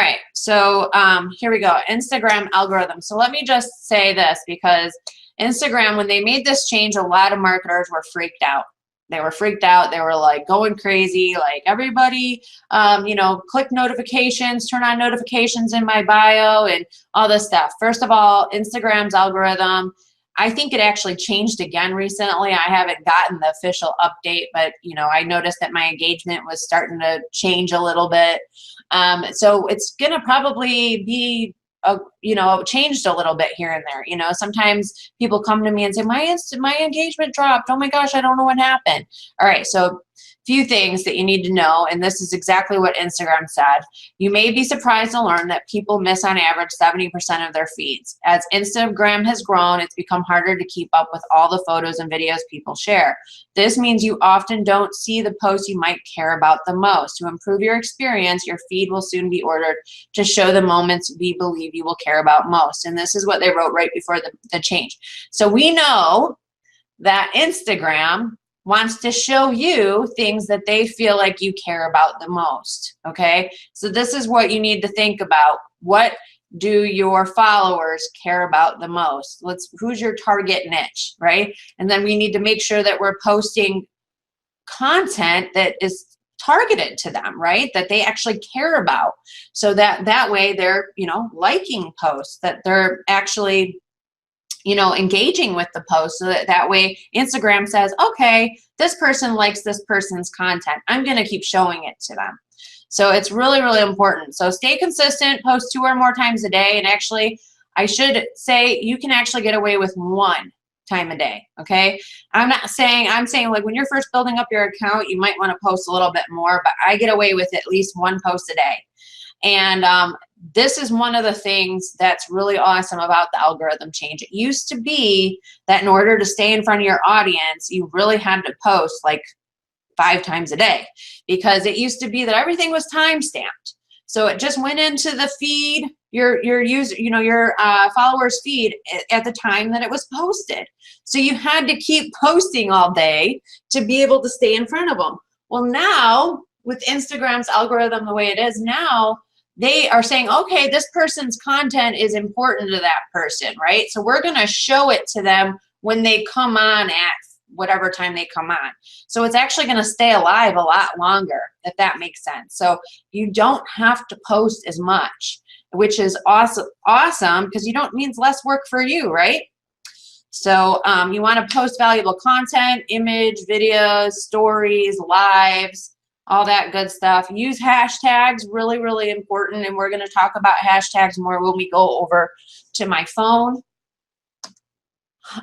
right, so here we go, Instagram algorithm. So let me just say this, because Instagram, when they made this change, a lot of marketers were freaked out. They were freaked out. They were like going crazy, like everybody, you know, click notifications, turn on notifications in my bio and all this stuff. First of all, Instagram's algorithm, I think it actually changed again recently. I haven't gotten the official update, but you know, I noticed that my engagement was starting to change a little bit. So it's gonna probably be you know, changed a little bit here and there. You know, sometimes people come to me and say, my engagement dropped. Oh my gosh, I don't know what happened. All right, so few things that you need to know, and this is exactly what Instagram said. You may be surprised to learn that people miss on average 70% of their feeds. As Instagram has grown, it's become harder to keep up with all the photos and videos people share. This means you often don't see the posts you might care about the most. To improve your experience, your feed will soon be ordered to show the moments we believe you will care about most. And this is what they wrote right before the change. So we know that Instagram wants to show you things that they feel like you care about the most, okay? So this is what you need to think about. What do your followers care about the most? Who's your target niche, right? And then we need to make sure that we're posting content that is targeted to them, right? That they actually care about. So that way they're, you know, liking posts, that they're actually, you know, engaging with the post, so that way Instagram says, okay, this person likes this person's content. I'm going to keep showing it to them. So it's really, really important. So stay consistent, post 2 or more times a day. And actually, I should say you can actually get away with 1 time a day, okay? I'm saying like when you're first building up your account, you might want to post a little bit more, but I get away with at least 1 post a day. And this is one of the things that's really awesome about the algorithm change. It used to be that in order to stay in front of your audience, you really had to post like 5 times a day, because it used to be that everything was time stamped. So it just went into the feed, your user, you know, your followers feed at the time that it was posted. So you had to keep posting all day to be able to stay in front of them. Well, now with Instagram's algorithm the way it is now, they are saying, okay, this person's content is important to that person, right? So we're going to show it to them when they come on at whatever time they come on. So it's actually going to stay alive a lot longer, if that makes sense. So you don't have to post as much, which is awesome because you don't means less work for you, right? So you want to post valuable content, image, videos, stories, lives, all that good stuff. Use hashtags, really, really important. And we're going to talk about hashtags more when we go over to my phone.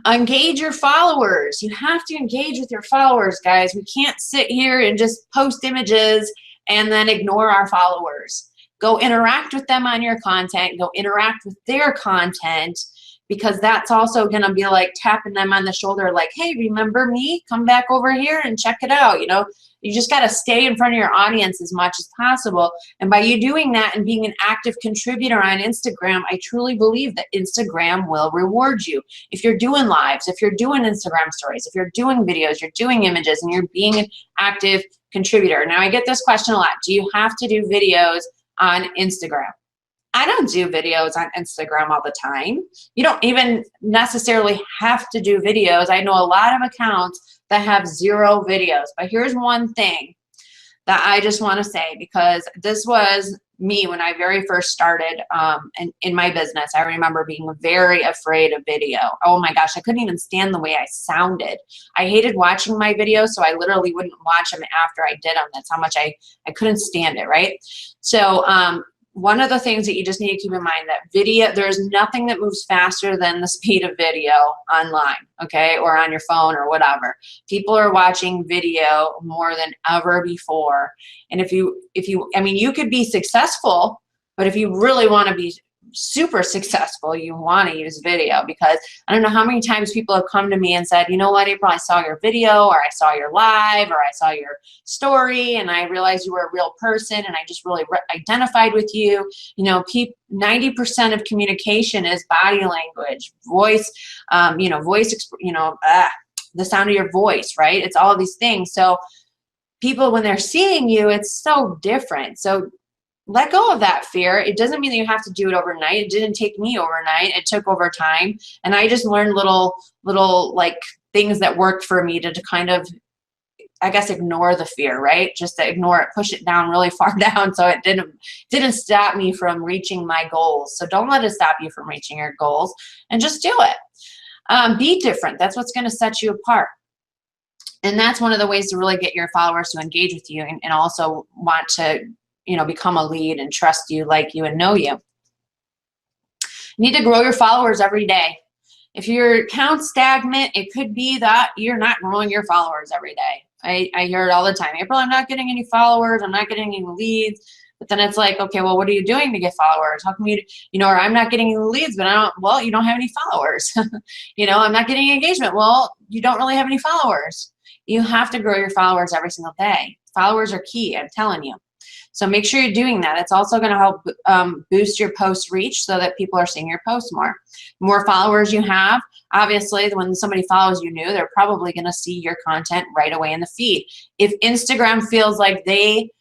Engage your followers. You have to engage with your followers, guys. We can't sit here and just post images and then ignore our followers. Go interact with them on your content. Go interact with their content, because that's also going to be like tapping them on the shoulder like, hey, remember me? Come back over here and check it out. You know, you just got to stay in front of your audience as much as possible. And by you doing that and being an active contributor on Instagram, I truly believe that Instagram will reward you. If you're doing lives, if you're doing Instagram stories, if you're doing videos, you're doing images, and you're being an active contributor. Now, I get this question a lot. Do you have to do videos on Instagram? I don't do videos on Instagram all the time. You don't even necessarily have to do videos. I know a lot of accounts that have 0 videos. But here's one thing that I just want to say, because this was me when I very first started in my business. I remember being very afraid of video. Oh my gosh, I couldn't even stand the way I sounded. I hated watching my videos, so I literally wouldn't watch them after I did them. That's how much I couldn't stand it, right? So one of the things that you just need to keep in mind, that video, there's nothing that moves faster than the speed of video online, okay, or on your phone or whatever. People are watching video more than ever before. And if you, I mean, you could be successful, but if you really want to be super successful, you want to use video, because I don't know how many times people have come to me and said, you know what, April, I saw your video, or I saw your live, or I saw your story, and I realized you were a real person, and I just really identified with you. You know, 90% of communication is body language, voice, you know, the sound of your voice, right? It's all of these things. So people, when they're seeing you, it's so different. So let go of that fear. It doesn't mean that you have to do it overnight. It didn't take me overnight. It took over time. And I just learned little like things that worked for me to kind of, I guess, ignore the fear, right? Just to ignore it, push it down really far down so it didn't stop me from reaching my goals. So don't let it stop you from reaching your goals, and just do it. Be different. That's what's going to set you apart. And that's one of the ways to really get your followers to engage with you and also want to, you know, become a lead and trust you, like you, and know you. You need to grow your followers every day. If your account's stagnant, it could be that you're not growing your followers every day. I hear it all the time. April, I'm not getting any followers. I'm not getting any leads. But then it's like, okay, well, what are you doing to get followers? How come you know, or I'm not getting any leads, but well, you don't have any followers. You know, I'm not getting engagement. Well, you don't really have any followers. You have to grow your followers every single day. Followers are key, I'm telling you. So make sure you're doing that. It's also going to help boost your post reach so that people are seeing your posts more. More followers you have, obviously, when somebody follows you new, they're probably going to see your content right away in the feed. If Instagram feels like they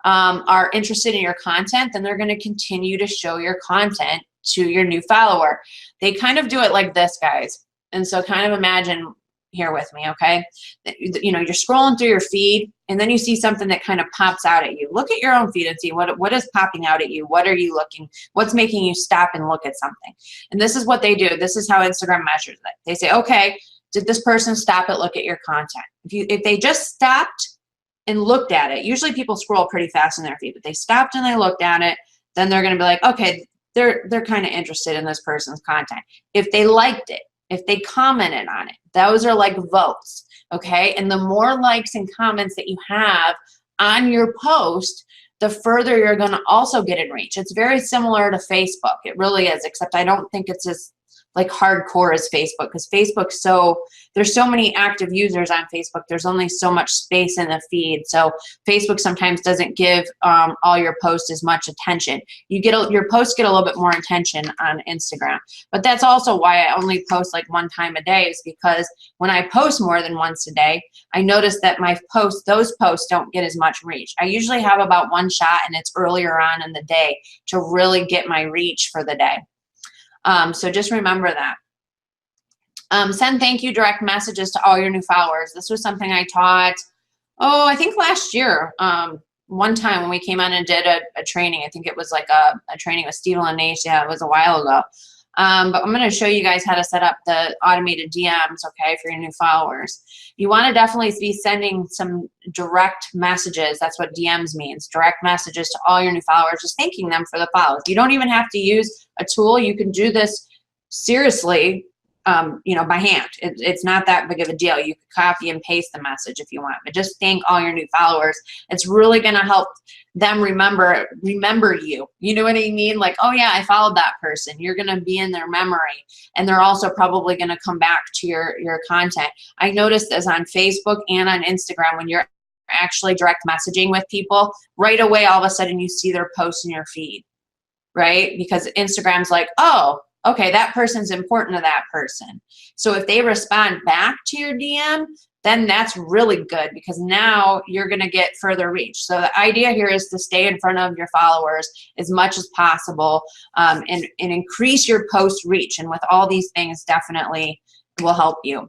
are interested in your content, then they're going to continue to show your content to your new follower. They kind of do it like this, guys. And so kind of imagine here with me, okay? You know, you're scrolling through your feed, and then you see something that kind of pops out at you. Look at your own feed and see what is popping out at you. What are you looking? What's making you stop and look at something? And this is what they do. This is how Instagram measures it. They say, okay, did this person stop and look at your content? If they just stopped and looked at it, usually people scroll pretty fast in their feed, but they stopped and they looked at it, then they're going to be like, okay, they're kind of interested in this person's content. If they liked it, if they commented on it, those are like votes, okay? And the more likes and comments that you have on your post, the further you're going to also get in reach. It's very similar to Facebook. It really is, except I don't think it's as like hardcore as Facebook, because Facebook's there's so many active users on Facebook. There's only so much space in the feed. So Facebook sometimes doesn't give all your posts as much attention. Your posts get a little bit more attention on Instagram. But that's also why I only post like one time a day, is because when I post more than once a day, I notice that those posts don't get as much reach. I usually have about one shot, and it's earlier on in the day to really get my reach for the day. So just remember that. Send thank you direct messages to all your new followers. This was something I taught, I think last year, one time when we came on and did a training. I think it was like a training with Steve Laneige. Yeah, it was a while ago. But I'm going to show you guys how to set up the automated DMs, okay, for your new followers. You want to definitely be sending some direct messages. That's what DMs means, direct messages to all your new followers, just thanking them for the follows. You don't even have to use a tool. You can do this seriously, you know, by hand. It's not that big of a deal. You can copy and paste the message if you want, but just thank all your new followers. It's really going to help them remember you. You know what I mean? Like, oh yeah, I followed that person. You're going to be in their memory, and they're also probably going to come back to your content. I noticed this on Facebook and on Instagram. When you're actually direct messaging with people, right away, all of a sudden you see their posts in your feed, right? Because Instagram's like, oh, okay, that person's important to that person. So if they respond back to your DM, then that's really good, because now you're going to get further reach. So the idea here is to stay in front of your followers as much as possible, and increase your post reach. And with all these things, definitely will help you.